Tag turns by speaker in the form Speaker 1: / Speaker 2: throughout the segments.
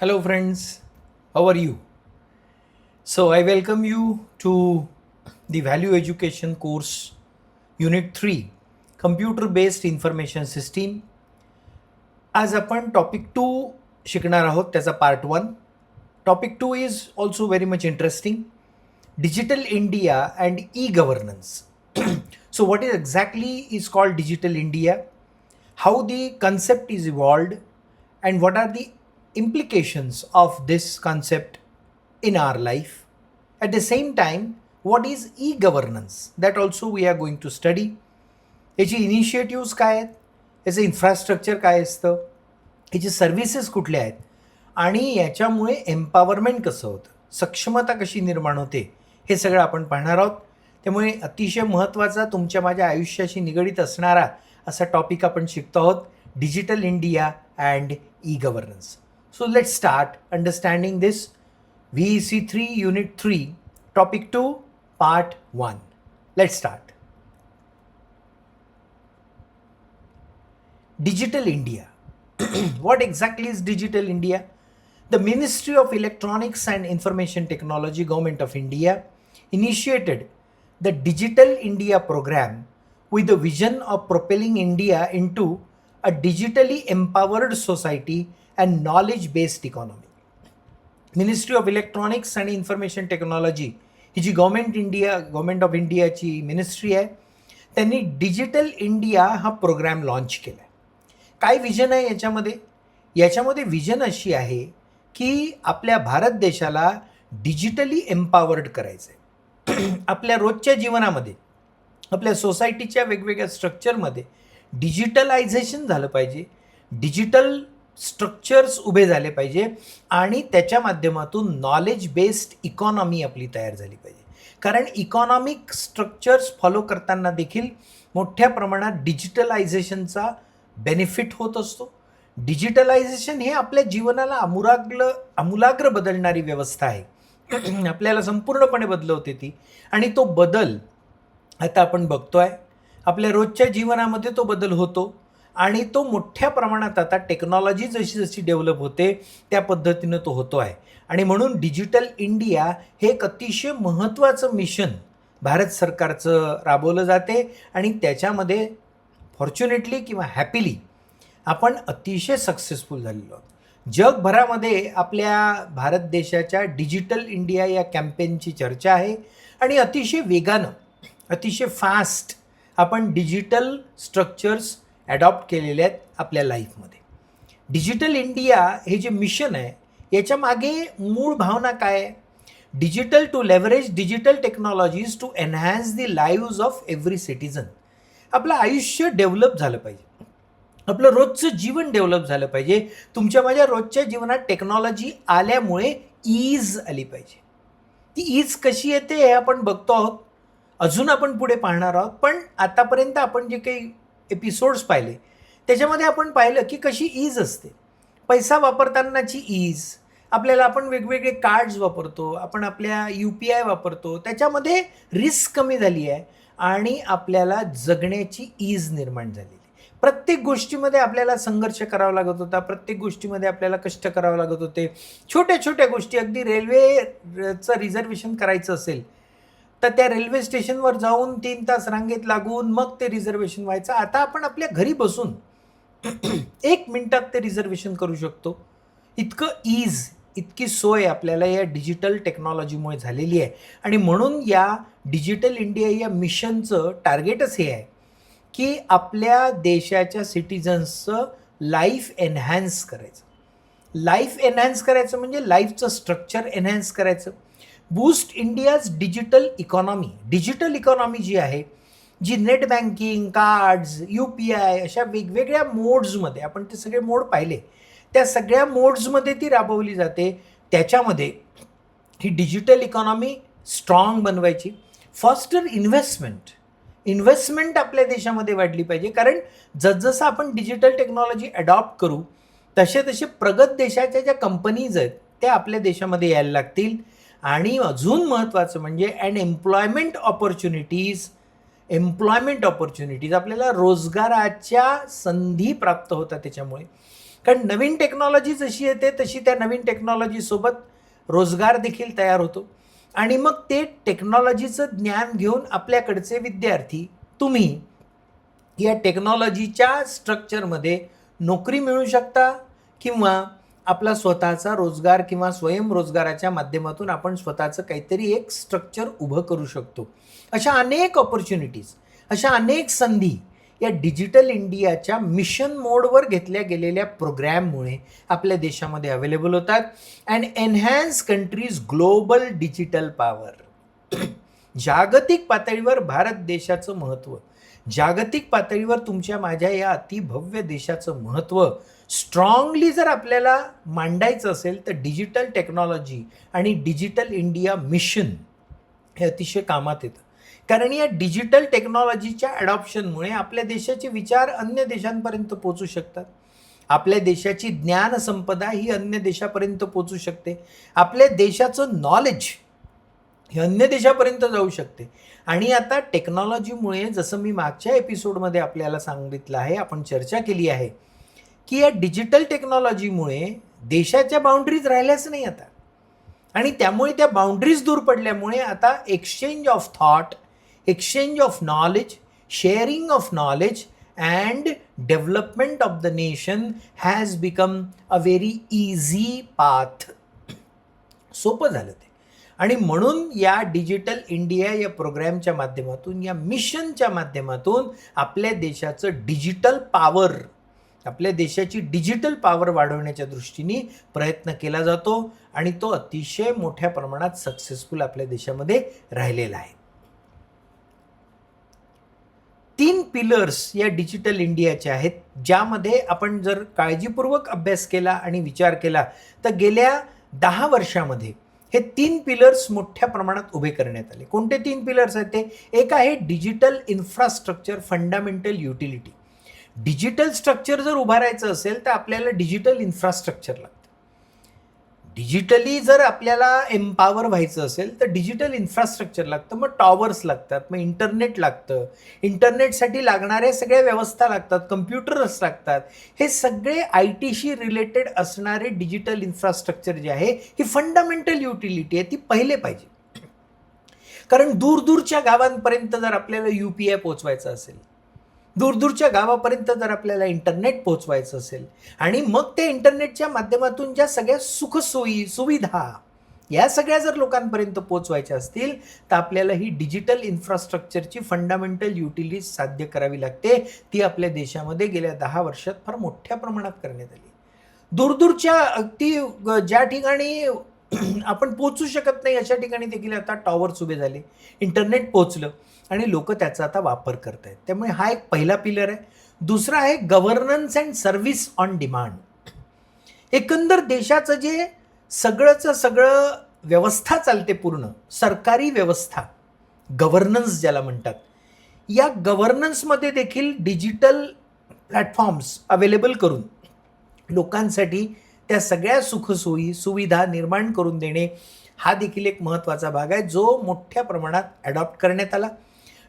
Speaker 1: Hello, friends. How are you? So, I welcome you to the Value Education course, Unit 3, Computer Based Information System. आज आपण topic 2 शिकणार आहोत, त्याचा part 1. Topic 2 is also very much interesting. Digital India and e-governance. So, what is exactly is called Digital India? How the concept is evolved, and what are the implications of this concept in our life? At the same time, what is e-governance? That also we are going to study. याची initiatives काय आहेत, याचं infrastructure काय असतं, याचे services कुठले आहेत, आणि याच्यामुळे एम्पॉवरमेंट कसं होतं, सक्षमता कशी निर्माण होते, हे सगळं आपण पाहणार आहोत. त्यामुळे अतिशय महत्त्वाचा तुमच्या माझ्या आयुष्याशी निगडीत असणारा असा टॉपिक आपण शिकतो आहोत, digital India and e governance. So let start understanding this. VEC3 Unit 3, Topic 2, Part 1. Let's start. Digital India. What exactly is Digital India? The Ministry of Electronics and Information Technology, Government of India, initiated the Digital India program with the vision of propelling India into a digitally empowered society and knowledge-based economy. Ministry of electronics आणि information technology ही जी government of इंडियाची ministry आहे, त्यांनी digital India हा programme launch केला आहे. काय विजन आहे याच्यामध्ये विजन अशी आहे की आपल्या भारत देशाला डिजिटली एम्पॉवर्ड करायचं आहे. आपल्या रोजच्या जीवनामध्ये, आपल्या सोसायटीच्या वेगवेगळ्या स्ट्रक्चरमध्ये डिजिटलायझेशन झालं पाहिजे, डिजिटल स्ट्रक्चर्स उभे झाले पाहिजे, आणि त्याच्या माध्यमातून नॉलेज बेस्ड इकॉनॉमी आपली तयार झाली पाहिजे. कारण इकॉनॉमिक स्ट्रक्चर्स फॉलो करताना देखील मोठ्या प्रमाणात डिजिटलायझेशनचा बेनिफिट होत असतो. डिजिटलायझेशन हे आपल्या जीवनाला आमूलाग्र बदलणारी व्यवस्था आहे. आपल्याला संपूर्णपणे बदलवते ती, आणि तो बदल आता आपण बघतोय. आपल्या रोजच्या जीवनामध्ये तो बदल होतो, आणि तो मोठ्या प्रमाणात आता टेक्नॉलॉजी जशी जशी डेव्हलप होते त्या पद्धतीनं तो होतो आहे. आणि म्हणून डिजिटल इंडिया हे एक अतिशय महत्त्वाचं मिशन भारत सरकारचं राबवलं जाते, आणि त्याच्यामध्ये फॉर्च्युनेटली किंवा हॅपीली आपण अतिशय सक्सेसफुल झालेलो आहोत. जगभरामध्ये आपल्या भारत देशाच्या डिजिटल इंडिया या कॅम्पेनची चर्चा आहे, आणि अतिशय वेगानं, अतिशय फास्ट आपण डिजिटल स्ट्रक्चर्स ॲडॉप्ट केलेले आहेत आपल्या लाईफमध्ये. डिजिटल इंडिया हे जे मिशन आहे याच्या मागे मूळ भावना काय आहे? Digital to leverage digital technologies to enhance the lives of every citizen. आपलं आयुष्य डेव्हलप झालं पाहिजे, आपलं रोजचं जीवन डेव्हलप झालं पाहिजे. तुमच्या माझ्या रोजच्या जीवनात टेक्नॉलॉजी आल्यामुळे ईज आली पाहिजे. ती ईज कशी येते हे आपण बघतो आहोत, अजून आपण पुढे पाहणार आहोत. पण आतापर्यंत आपण जे काही एपिसोड्स पाहिले त्याच्यामध्ये आपण पाहिलं की कशी ईज असते. पैसा वापरतानाची ईज, आपल्याला आपण वेगवेगळे कार्ड्स वापरतो, आपण आपल्या UPI वापरतो, त्याच्यामध्ये रिस्क कमी झाली आहे, आणि आपल्याला जगण्याची ईज निर्माण झालेली. प्रत्येक गोष्टीमध्ये आपल्याला संघर्ष करावा लागत होता, प्रत्येक गोष्टीमध्ये आपल्याला कष्ट करावं लागत होते. छोट्या छोट्या गोष्टी, अगदी रेल्वेचं रिझर्वेशन करायचं असेल तर त्या रेल्वे स्टेशनवर जाऊन 3 तास रांगेत लागून मग ते रिझर्वेशन व्हायचं. आता आपण आपल्या घरी बसून 1 मिनिटात ते रिझर्वेशन करू शकतो. इतकं ईज, इतकी सोय आपल्याला या डिजिटल टेक्नॉलॉजीमुळे झालेली आहे. आणि म्हणून या डिजिटल इंडिया या मिशनचं टार्गेटच हे आहे की आपल्या देशाच्या सिटिझन्सचं लाईफ एनहॅन्स करायचं. लाईफ एनहॅन्स करायचं म्हणजे लाईफचं स्ट्रक्चर एनहॅन्स करायचं. Boost India's digital economy. Digital economy जी आहे, जी नेट बँकिंग, कार्ड्स, UPI अशा वेगवेगळ्या मोड्समध्ये, आपण ते सगळे मोड पाहिले, त्या सगळ्या मोड्समध्ये ती राबवली जाते. त्याच्यामध्ये ही डिजिटल इकॉनॉमी स्ट्रॉंग बनवायची. फॉस्टर इन्व्हेस्टमेंट आपल्या देशामध्ये वाढली पाहिजे. कारण जसजसं आपण डिजिटल टेक्नॉलॉजी अडॉप्ट करू तसे प्रगत देशाच्या ज्या कंपनीज आहेत त्या आपल्या देशामध्ये यायला लागतील. आणि अजून महत्त्वाचं म्हणजे एम्प्लॉयमेंट ऑपॉर्च्युनिटीज, आपल्याला रोजगाराच्या संधी प्राप्त होतात त्याच्यामुळे. कारण नवीन टेक्नॉलॉजी जशी येते तशी त्या नवीन टेक्नॉलॉजीसोबत रोजगार देखील तयार होतो आणि मग ते टेक्नॉलॉजीचं ज्ञान घेऊन आपल्याकडचे विद्यार्थी तुम्ही या टेक्नॉलॉजीच्या स्ट्रक्चरमध्ये नोकरी मिळू शकता किंवा आपला स्वतःचा रोजगार किंवा स्वयंरोजगाराच्या माध्यमातून आपण स्वतःचं काहीतरी एक स्ट्रक्चर उभं करू शकतो. अशा अनेक ऑपॉर्च्युनिटीज, अशा अनेक संधी या डिजिटल इंडियाच्या मिशन मोडवर घेतल्या गेलेल्या प्रोग्रॅममुळे आपल्या देशामध्ये अवेलेबल होतात and enhance country's global digital power. जागतिक पातळीवर भारत देशाचं महत्त्व, जागतिक पातळीवर तुमच्या माझ्या या अतिभव्य देशाचं महत्त्व स्ट्रॉंगली जर आपल्याला मांडायचं असेल तर डिजिटल टेक्नॉलॉजी आणि डिजिटल इंडिया मिशन हे अतिशय कामात येतं. कारण या डिजिटल टेक्नॉलॉजीच्या ॲडॉप्शनमुळे आपल्या देशाचे विचार अन्य देशांपर्यंत पोचू शकतात. आपल्या देशाची ज्ञानसंपदा ही अन्य देशापर्यंत पोचू शकते. आपल्या देशाचं नॉलेज हे अन्य देशापर्यंत जाऊ शकते. आणि आता टेक्नॉलॉजीमुळे जसं मी मागच्या एपिसोडमध्ये आपल्याला सांगितलं आहे, आपण चर्चा केली आहे की या डिजिटल टेक्नॉलॉजीमुळे देशाच्या बाउंड्रीज राहिल्याच नाही आता. आणि त्यामुळे त्या बाउंड्रीज दूर पडल्यामुळे आता exchange of thought, exchange of knowledge, sharing of knowledge and development of the nation has become a very easy path. सोपं झालं ते. आणि म्हणून या डिजिटल इंडिया या प्रोग्रॅमच्या माध्यमातून, या मिशनच्या माध्यमातून आपल्या देशाचं डिजिटल पॉवर, आपल्या देशाची डिजिटल पॉवर वाढवण्याच्या दृष्टीने प्रयत्न केला जातो आणि तो अतिशय मोठ्या प्रमाणात सक्सेसफुल आपल्या देशामध्ये राहिलेला आहे. 3 पिलर्स या डिजिटल इंडियाचे आहेत, ज्यामध्ये आपण जर काळजीपूर्वक अभ्यास केला आणि विचार केला तर गेल्या 10 वर्षामध्ये हे 3 पिलर्स मोठ्या प्रमाणात उभे करण्यात आले. कोणते 3 पिलर्स आहेत ते? एक आहे digital infrastructure fundamental utility. Digital structure जर उभारायचं असेल तर आपल्याला डिजिटल इन्फ्रास्ट्रक्चर लागतं. डिजिटली जर आपल्याला एम्पावर व्हायचं असेल तर डिजिटल इन्फ्रास्ट्रक्चर लागतं. मग टॉवर्स लागतात, मग इंटरनेट लागतं, इंटरनेटसाठी लागणाऱ्या सगळ्या व्यवस्था लागतात, कम्प्युटर्स लागतात. हे सगळे IT शी रिलेटेड असणारे डिजिटल इन्फ्रास्ट्रक्चर जे आहे ही फंडामेंटल युटिलिटी आहे, ती पहिले पाहिजे. कारण दूरदूरच्या गावांपर्यंत जर आपल्याला UPI पोचवायचं असेल, दूरदूरच्या गावापर्यंत जर आपल्याला इंटरनेट पोचवायचं असेल आणि मग त्या इंटरनेटच्या माध्यमातून ज्या सगळ्या सुखसोयी, सुविधा या सगळ्या जर लोकांपर्यंत पोचवायच्या असतील तर आपल्याला ही डिजिटल इन्फ्रास्ट्रक्चरची फंडामेंटल युटिलिटी साध्य करावी लागते. ती आपल्या देशामध्ये गेल्या 10 वर्षात फार मोठ्या प्रमाणात करण्यात आली. दूरदूरच्या अगदी ज्या ठिकाणी आपण पोचू शकत नाही अशा ठिकाणी देखील आता टॉवर्स उभे झाले, इंटरनेट पोचलं आणि लोक त्याचा आता वापर करत आहेत. त्यामुळे हा एक पहिला पिलर आहे. दुसरा आहे governance and service on demand. एकंदर देशाचं जे सगळंचं सगळं व्यवस्था चालते, पूर्ण सरकारी व्यवस्था, गव्हर्नन्स ज्याला म्हणतात, या गव्हर्नन्समध्ये देखील डिजिटल प्लॅटफॉर्म्स अवेलेबल करून लोकांसाठी त्या सगळ्या सुखसोयी, सुविधा निर्माण करून देणे हा देखील एक महत्त्वाचा भाग आहे, जो मोठ्या प्रमाणात ॲडॉप्ट करण्यात आला.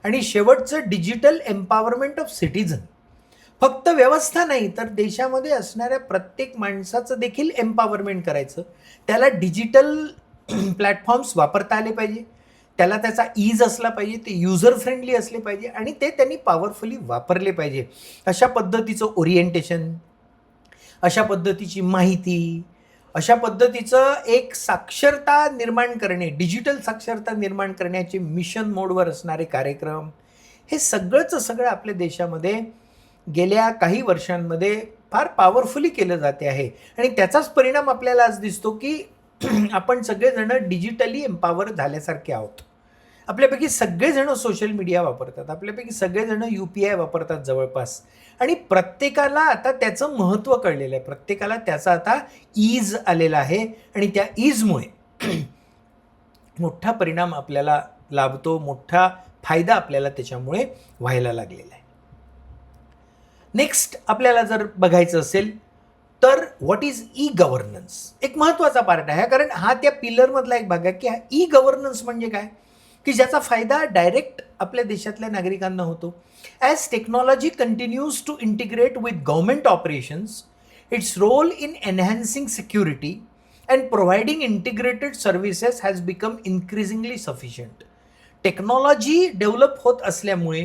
Speaker 1: आणि शेवटचं डिजिटल एम्पॉवरमेंट ऑफ सिटीझन. फक्त व्यवस्था नाही तर देशामध्ये असणाऱ्या प्रत्येक माणसाचं देखील एम्पॉवरमेंट करायचं. त्याला डिजिटल प्लॅटफॉर्म्स वापरता आले पाहिजे, त्याला त्याचा ईज असला पाहिजे, ते युजर फ्रेंडली असले पाहिजे आणि ते त्यांनी पॉवरफुली वापरले पाहिजे. अशा पद्धतीचं ओरिएंटेशन, अशा पद्धतीची माहिती, अशा पद्धतीचं एक साक्षरता निर्माण करणे, डिजिटल साक्षरता निर्माण करण्याचे मिशन मोडवर असणारे कार्यक्रम, हे सगळंचं सगळं आपल्या देशामध्ये गेल्या काही वर्षांमध्ये फार पॉवरफुली केलं जाते आहे. आणि त्याचाच परिणाम आपल्याला आज दिसतो की आपण सगळेजणं डिजिटली एम्पॉवर झाल्यासारखे आहोत. आपल्यापैकी सगळेजणं सोशल मीडिया वापरतात, आपल्यापैकी सगळेजणं UPI वापरतात जवळपास. आणि प्रत्येकाला आता त्याचं महत्त्व कळलेलं आहे, प्रत्येकाला त्याचा आता ईज आलेला आहे आणि त्या ईजमुळे मोठा परिणाम आपल्याला लाभतो, मोठा फायदा आपल्याला त्याच्यामुळे व्हायला लागलेला आहे. नेक्स्ट आपल्याला जर बघायचं असेल तर व्हॉट इज ई गव्हर्नन्स. एक महत्त्वाचा पार्ट आहे, कारण हा त्या पिलरमधला एक भाग आहे की हा ई गव्हर्नन्स म्हणजे काय, की ज्याचा फायदा डायरेक्ट आपल्या देशातल्या नागरिकांना होतो. As technology continues to integrate with government operations, Its role in enhancing security and providing integrated services has become increasingly sufficient. Technology develop होत असल्यामुळे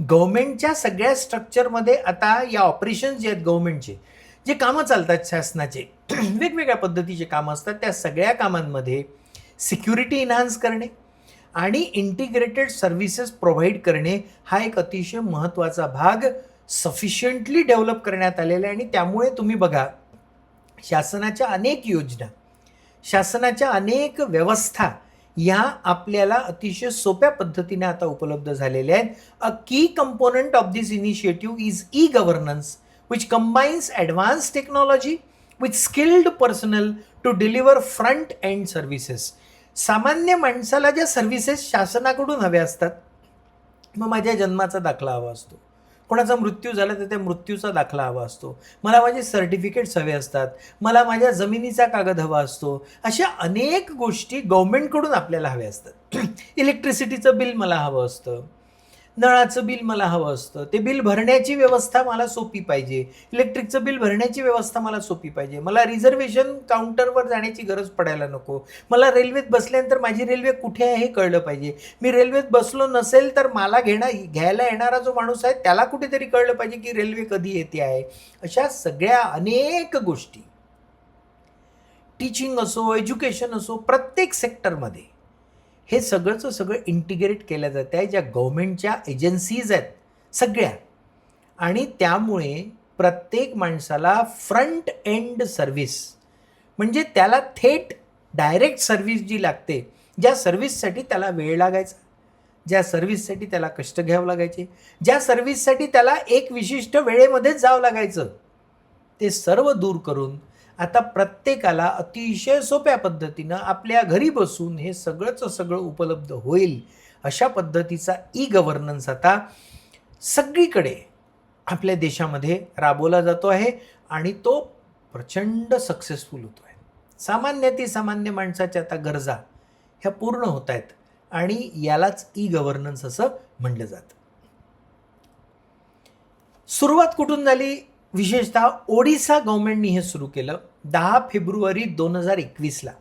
Speaker 1: गव्हर्नमेंटच्या सगळ्या स्ट्रक्चरमध्ये आता या ऑपरेशन्स जे आहेत गव्हर्नमेंटचे जे कामं चालतात शासनाचे वेगवेगळ्या पद्धतीचे कामं असतात त्या सगळ्या कामांमध्ये सिक्युरिटी इन्हान्स करणे आणि इंटिग्रेटेड सर्व्हिसेस प्रोव्हाइड करणे हा एक अतिशय महत्त्वाचा भाग सफिशियंटली डेव्हलप करण्यात आलेला आहे. आणि त्यामुळे तुम्ही बघा शासनाच्या अनेक योजना, शासनाच्या अनेक व्यवस्था या आपल्याला अतिशय सोप्या पद्धतीने आता उपलब्ध झालेल्या आहेत. A key component of this initiative is e governance which combines advance technology with skilled personnel to deliver front end services. सामान्य माणसाला ज्या सर्व्हिसेस शासनाकडून हव्या असतात, मग माझ्या जन्माचा दाखला हवा असतो, कोणाचा मृत्यू झाला तर त्या मृत्यूचा दाखला हवा असतो, मला माझे सर्टिफिकेट्स हवे असतात, मला माझ्या जमिनीचा कागद हवा असतो, अशा अनेक गोष्टी गव्हर्नमेंटकडून आपल्याला हव्या असतात. इलेक्ट्रिसिटीचं बिल मला हवं असतं, नळाचं बिल मला हवं असतं, ते बिल भरण्याची व्यवस्था मला सोपी पाहिजे, इलेक्ट्रिकचं बिल भरण्याची व्यवस्था मला सोपी पाहिजे, मला रिझर्वेशन काउंटरवर जाण्याची गरज पडायला नको, मला रेल्वेत बसल्यानंतर माझी रेल्वे कुठे आहे हे कळलं पाहिजे, मी रेल्वेत बसलो नसेल तर मला घ्यायला येणारा जो माणूस आहे त्याला कुठेतरी कळलं पाहिजे की रेल्वे कधी येते आहे. अशा सगळ्या अनेक गोष्टी टीचिंग असो, एज्युकेशन असो, प्रत्येक सेक्टरमध्ये हे सगळंचं सगळं इंटिग्रेट केलं जातं आहे ज्या गव्हर्नमेंटच्या एजन्सीज आहेत सगळ्या. आणि त्यामुळे प्रत्येक माणसाला फ्रंट एंड सर्व्हिस म्हणजे त्याला थेट डायरेक्ट सर्व्हिस जी लागते, ज्या सर्व्हिससाठी त्याला वेळ लागायचा, ज्या सर्व्हिससाठी त्याला कष्ट घ्यावं लागायचे, ज्या सर्व्हिससाठी त्याला एक विशिष्ट वेळेमध्येच जावं लागायचं, ते सर्व दूर करून आता प्रत्येकाला अतिशय सोप्या पद्धतीनं आपल्या घरी बसून हे सगळंचं सगळं उपलब्ध होईल अशा पद्धतीचा ई गव्हर्नन्स आता सगळीकडे आपल्या देशामध्ये राबवला जातो आहे आणि तो प्रचंड सक्सेसफुल होतो आहे. सामान्य सामान्य माणसाच्या आता गरजा ह्या पूर्ण होत आहेत आणि यालाच ई गव्हर्नन्स असं म्हटलं जातं. सुरुवात कुठून झाली? विशेषतः ओडिसा गव्हर्नमेंटनी हे सुरू केलं 10 फेब्रुवारी 2021ला.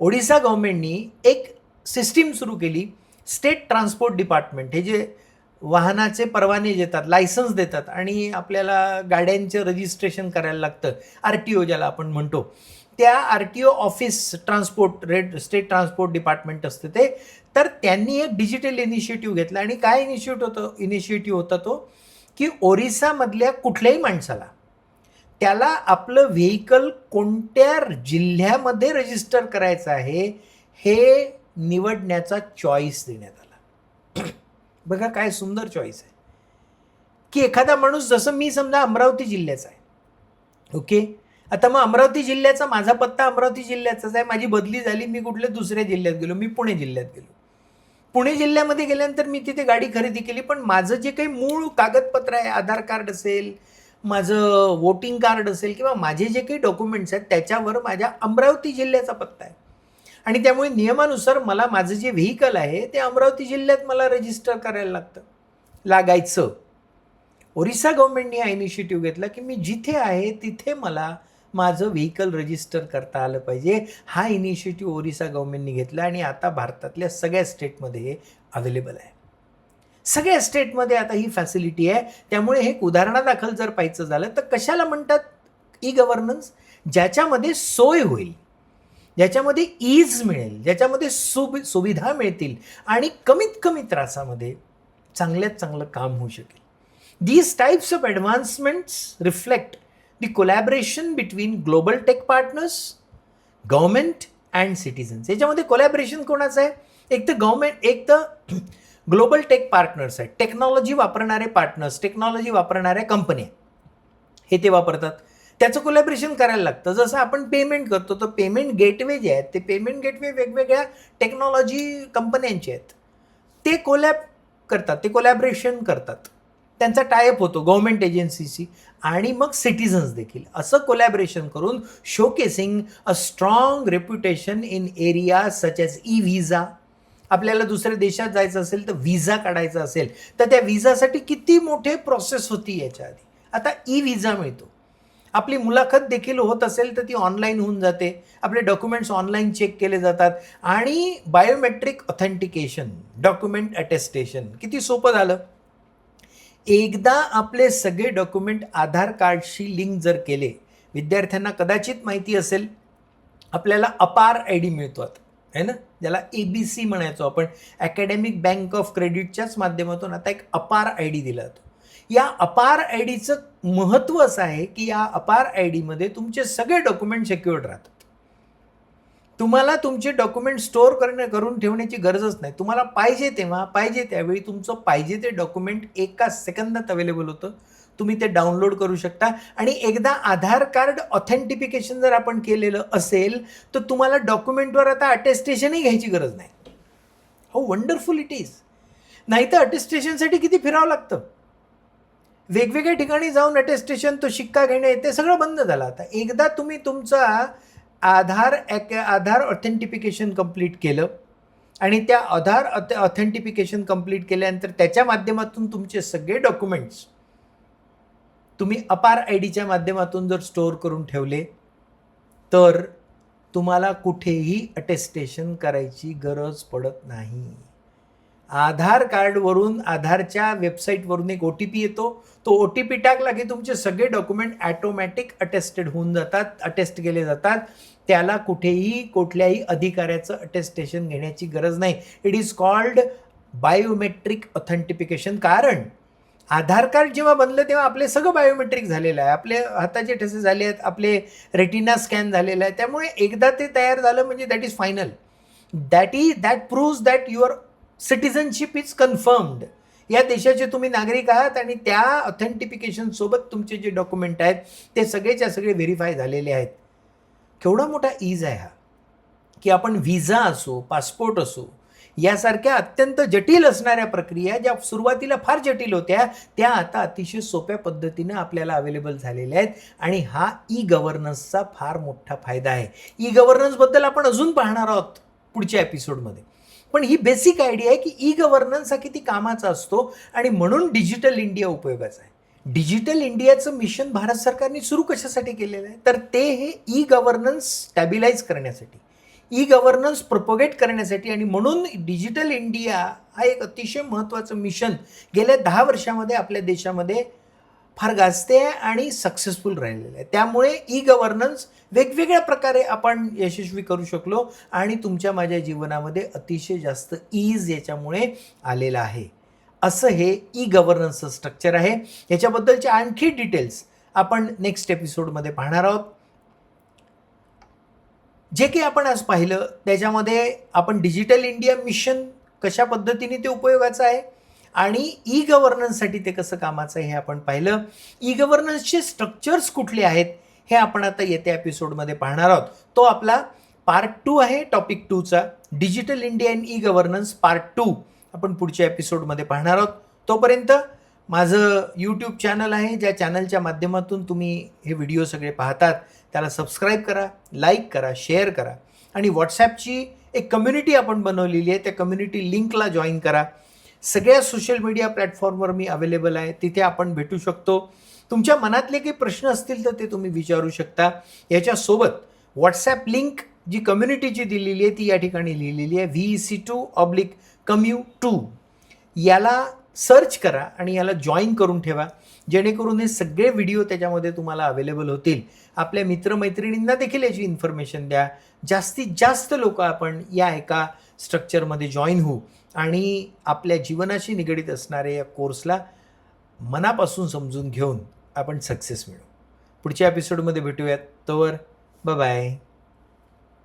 Speaker 1: ओडिसा गव्हर्नमेंटनी एक सिस्टीम सुरू केली, स्टेट ट्रान्सपोर्ट डिपार्टमेंट, हे जे वाहनाचे परवाने देतात, लायसन्स देतात आणि आपल्याला गाड्यांचं रजिस्ट्रेशन करायला लागतं, RTO ज्याला आपण म्हणतो, त्या RTO office state transport department असतं ते. तर त्यांनी एक डिजिटल इनिशिएटिव्ह घेतला आणि काय इनिशिएटिव्ह होता तो की ओरिसामधल्या कुठल्याही माणसाला त्याला आपलं व्हेकल कोणत्या जिल्ह्यामध्ये रजिस्टर करायचं आहे हे निवडण्याचा चॉईस देण्यात आला. बघा काय सुंदर चॉईस आहे की एखादा माणूस, जसं मी समजा अमरावती जिल्ह्याचा आहे, ओके, आता मग अमरावती जिल्ह्याचा माझा पत्ता अमरावती जिल्ह्याचाच आहे, माझी बदली झाली, मी कुठल्या दुसऱ्या जिल्ह्यात गेलो, मी पुणे जिल्ह्यात गेलो. पुणे जिल्ह्यामध्ये गेल्यानंतर मी तिथे गाडी खरेदी केली, पण माझं जे काही मूळ कागदपत्र आहे, आधार कार्ड असेल, माझं वोटिंग कार्ड असेल किंवा माझे जे काही डॉक्युमेंट्स आहेत त्याच्यावर माझ्या अमरावती जिल्ह्याचा पत्ता आहे आणि त्यामुळे नियमानुसार मला माझं जे व्हेकल आहे ते अमरावती जिल्ह्यात मला रजिस्टर करायला लागायचं. ओरिसा गव्हर्नमेंटने हा इनिशिएटिव्ह घेतला की मी जिथे आहे तिथे मला माझं व्हेकल रजिस्टर करता आलं पाहिजे. हा इनिशिएटिव्ह ओरिसा गव्हर्नमेंटने घेतला आणि आता भारतातल्या सगळ्या स्टेटमध्ये हे अवेलेबल आहे. सगळ्या स्टेटमध्ये आता ही फॅसिलिटी आहे. त्यामुळे हे उदाहरणादाखल जर पाहायचं झालं तर कशाला म्हणतात ई गव्हर्नन्स? ज्याच्यामध्ये सोय होईल, ज्याच्यामध्ये ईज मिळेल, ज्याच्यामध्ये सुविधा मिळतील आणि कमीत कमी त्रासामध्ये चांगल्यात चांगलं काम होऊ शकेल. These types of advancements reflect the collaboration between global tech partners, government and citizens. याच्यामध्ये कोलॅबरेशन कोणाचं आहे? एक तर गव्हर्नमेंट, एक तर ग्लोबल टेक पार्टनर्स आहेत, टेक्नॉलॉजी वापरणारे पार्टनर्स, टेक्नॉलॉजी वापरणाऱ्या कंपन्या हे ते वापरतात, त्याचं कोलॅबरेशन करायला लागतं. जसं आपण पेमेंट करतो तर पेमेंट गेटवे जे आहेत ते पेमेंट गेटवे वेगवेगळ्या टेक्नॉलॉजी कंपन्यांचे आहेत, ते कोलॅब करतात, ते कोलॅबरेशन करतात, त्यांचा टायअप होतो गव्हर्नमेंट एजन्सीशी आणि मग सिटिझन्स देखील. असं कोलॅबरेशन करून showcasing a strong reputation in area such as E visa. आपल्याला दुसऱ्या देशात जायचं असेल तर व्हिजा काढायचा असेल तर त्या व्हिजासाठी किती मोठे प्रोसेस होती याच्या आधी, आता ई व्हिजा मिळतो. आपली मुलाखत देखील होत असेल तर ती ऑनलाईन होऊन जाते, आपले डॉक्युमेंट्स ऑनलाईन चेक केले जातात आणि बायोमेट्रिक ऑथेंटिकेशन, डॉक्युमेंट अटेस्टेशन किती सोपं झालं. एकदा आपले सगळे डॉक्युमेंट आधार कार्डशी लिंक जर केले, विद्यार्थ्यांना कदाचित माहिती असेल आपल्याला अपार आय डी मिळतो आता, आहे ना, ज्याला ABC म्हणायचो आपण, अकॅडमिक बँक ऑफ क्रेडिटच्याच माध्यमातून आता एक अपार आय डी दिला जातो. या अपार आय डीचं महत्त्व असं आहे की या अपार आय डीमध्ये तुमचे सगळे डॉक्युमेंट सिक्युअर्ड राहतात. तुम्हाला तुमचे डॉक्युमेंट स्टोअर करून ठेवण्याची गरजच नाही. तुम्हाला पाहिजे तेव्हा पाहिजे त्यावेळी तुमचं पाहिजे ते डॉक्युमेंट एका सेकंदात अवेलेबल होतं. तुम्ही ते डाउनलोड करू शकता आणि एकदा आधार कार्ड ऑथेंटिफिकेशन जर आपण केलेलं असेल तर तुम्हाला डॉक्युमेंटवर आता अटेस्टेशनही घ्यायची गरज नाही. How wonderful it is. नाही तर अटेस्टेशनसाठी किती फिरावं लागतं, वेगवेगळ्या ठिकाणी जाऊन अटेस्टेशन, तो शिक्का घेणे, ते सगळं बंद झालं आता. एकदा तुम्ही तुमचा आधार ऑथेंटिफिकेशन कंप्लीट केलं आणि त्या आधार ऑथेंटिफिकेशन कंप्लीट केल्यानंतर त्याच्या माध्यमातून तुमचे सगळे डॉक्युमेंट्स तुम्ही अपार आय डीच्या माध्यमातून जर स्टोअर करून ठेवले तर तुम्हाला कुठेही अटेस्टेशन करायची गरज पडत नाही. आधार कार्डवरून, आधारच्या वेबसाईटवरून एक OTP येतो, तो OTP टाकला की तुमचे सगळे डॉक्युमेंट ॲटोमॅटिक अटेस्टेड होऊन जातात, अटेस्ट केले जातात. त्याला कुठल्याही अधिकाऱ्याचं अटेस्टेशन घेण्याची गरज नाही. It is called biometric authentification. कारण आधार कार्ड जेव्हा बनलं तेव्हा आपले सगळं बायोमेट्रिक झालेलं आहे, आपले हाताचे ठसे झाले आहेत, आपले रेटिना स्कॅन झालेला आहे. त्यामुळे एकदा ते तयार झालं म्हणजे that is final. That proves that your citizenship is confirmed. या देशाचे तुम्ही नागरिक आहात आणि त्या ऑथेंटिफिकेशन सोबत तुमचे जे डॉक्युमेंट आहेत ते सगळेच्या सगळे व्हेरीफाय झालेले आहेत. केवढा मोठा ईज आहे हा, की आपण व्हिसा असो, पासपोर्ट असो, यासारख्या अत्यंत जटिल असणाऱ्या प्रक्रिया ज्या सुरुवातीला फार जटिल होत्या त्या आता अतिशय सोप्या पद्धतीने आपल्याला अवेलेबल झालेल्या आहेत. आणि हा गव्हर्नन्सचा फार मोठा फायदा आहे. गव्हर्नन्सबद्दल आपण अजून पाहणार आहोत पुढच्या एपिसोडमध्ये. पण ही बेसिक आयडिया आहे की गव्हर्नन्स हा किती कामाचा असतो आणि म्हणून डिजिटल इंडिया उपयोगाचा आहे. डिजिटल इंडियाचं मिशन भारत सरकारने सुरू कशासाठी केलेलं आहे तर ते हे गव्हर्नन्स स्टॅबिलाइज करण्यासाठी, गव्हर्नन्स प्रोपोगेट करण्यासाठी. आणि म्हणून डिजिटल इंडिया हा एक अतिशय महत्त्वाचं मिशन गेल्या 10 वर्षामध्ये आपल्या देशामध्ये फार गाजते आहे आणि सक्सेसफुल राहिलेलं आहे. त्यामुळे गव्हर्नन्स वेगवेगळ्या प्रकारे आपण यशस्वी करू शकलो आणि तुमच्या माझ्या जीवनामध्ये अतिशय जास्त ईज याच्यामुळे आलेलं आहे. असं हे गव्हर्नन्सचं स्ट्रक्चर आहे. याच्याबद्दलचे आणखी डिटेल्स आपण नेक्स्ट एपिसोडमध्ये पाहणार आहोत. जे काही आपण आज पाहिलं त्याच्यामध्ये आपण डिजिटल इंडिया मिशन कशा पद्धतीने ते उपयोगाचं आहे आणि गव्हर्नन्ससाठी ते कसं कामाचं आहे हे आपण पाहिलं. गव्हर्नन्सचे स्ट्रक्चर्स कुठले आहेत हे आपण आता येत्या एपिसोडमध्ये पाहणार आहोत. तो आपला पार्ट 2 आहे, टॉपिक 2चा, digital India in governance part 2 आपण पुढच्या एपिसोडमध्ये पाहणार आहोत. तोपर्यंत माझं यूट्यूब चॅनल आहे, ज्या चॅनलच्या माध्यमातून तुम्ही हे व्हिडिओ सगळे पाहतात, त्याला सबस्क्राईब करा, लाईक करा, शेअर करा आणि व्हॉट्सॲपची एक कम्युनिटी आपण बनवलेली आहे, त्या कम्युनिटी लिंकला जॉईन करा. सगळ्या सोशल मीडिया प्लॅटफॉर्मवर मी अवेलेबल आहे, तिथे आपण भेटू शकतो. तुमच्या मनातले काही प्रश्न असतील तर ते तुम्ही विचारू शकता. याच्यासोबत व्हॉट्सॲप लिंक जी कम्युनिटीची दिलेली आहे ती या ठिकाणी लिहिलेली आहे, VEC2/COMMU2. याला सर्च करा आणि याला जॉईन करून ठेवा, जेणेकरून हे सगळे व्हिडिओ त्याच्यामध्ये तुम्हाला अवेलेबल होतील. आपल्या मित्रमैत्रिणींना देखील याची इन्फॉर्मेशन द्या. जास्तीत जास्त लोक आपण या एका स्ट्रक्चरमध्ये जॉईन होऊ आणि आपल्या जीवनाशी निगडीत असणाऱ्या या कोर्सला मनापासून समजून घेऊन आपण सक्सेस मिळवू. पुढच्या एपिसोडमध्ये भेटूयात. तोवर बाय बाय.